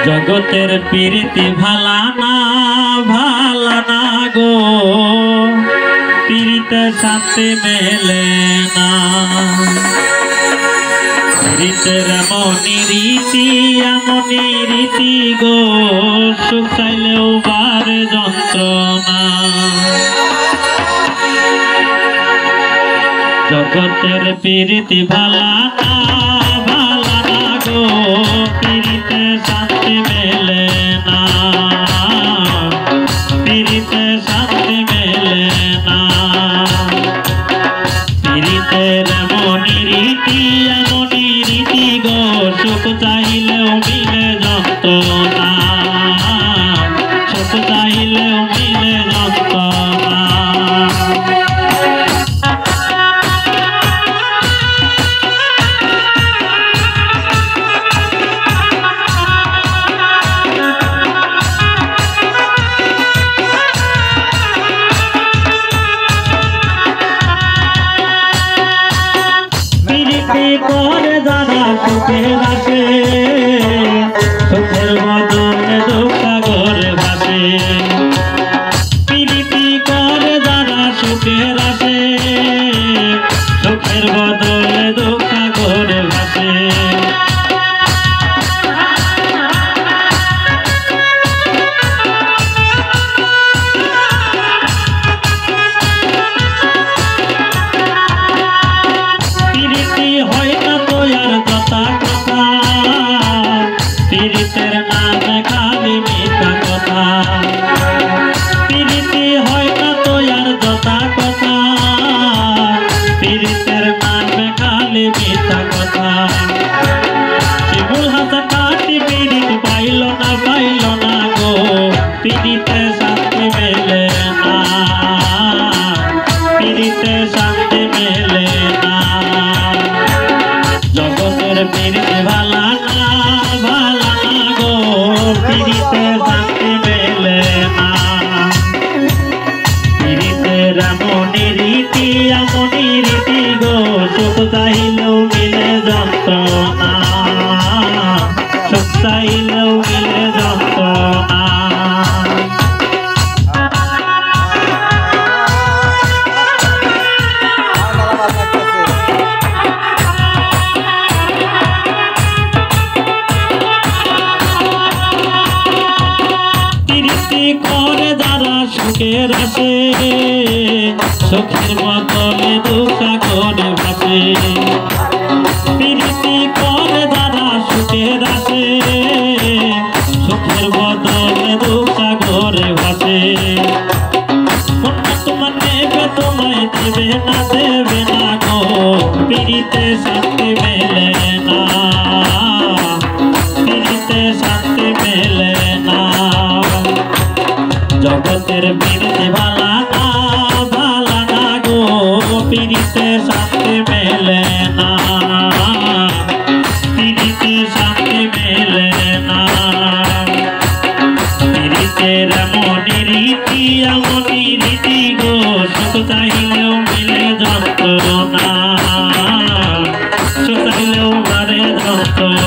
জগতের প্রীতি ভালা না গো, প্রীতে সাথে মেলে না। প্রীতের এমনই রীতি গো, সুখ চাইলেও বারে যন্ত্রণা। জগতের প্রীতি ভালা না গো, প্রীতে শান্তি মেলে না, প্রীতে শান্তি মেলে না। প্রীতের এমনই রীতি গো, সুখ চাইলেও মিলে যন্ত্রণা, সুখ চাইলেও মিলে যন্ত্রণা। করে যারা সুখের আসে, সুখের বদলে দুঃখ ঘরে ভাসে। প্রীতি করে যারা সুখের আসে, সুখের বদলে দুঃখ ঘরে ভাসে। প্রীতের নামে খালি মিথ্যা কথা, প্রীতি হয় না তো আর যথা কথা। প্রীতের নামে খালি মিথ্যা কথা। শিমুল হাসান কাটি প্রীত পাইল না গো, প্রীতে শান্তি মেলে না, প্রীতে শান্তি মেলে না। জগতের প্রীতি ভালা না গো, প্রীতে শান্তি মেলে না। প্রীতের এমনই রীতি গো, সুখ চাইলেও মিলে যন্ত্রণা, সুখ চাইলেও মিলে যন্ত্রণা। করে যারা সুখের আসে, সুখের বদলে দুঃখ ঘরে ভাসে। প্রীতি করে যারা সুখের আসে, সুখের বদলে দুঃখ ঘরে ভাসে। তোমার নেবে তোমায় দেবে না গো, প্রীতে শান্তি মেলে না, প্রীতে শান্তি মেলে না। জগতের প্রীতি ভালা না গো, প্রীতে শান্তি মেলে না, প্রীতে শান্তি মেলে না। প্রীতের এমনই রীতি গো, সুখ চাইলেও মিলে যন্ত্রণা, সুখ চাইলেও বারে যন্ত্রণা।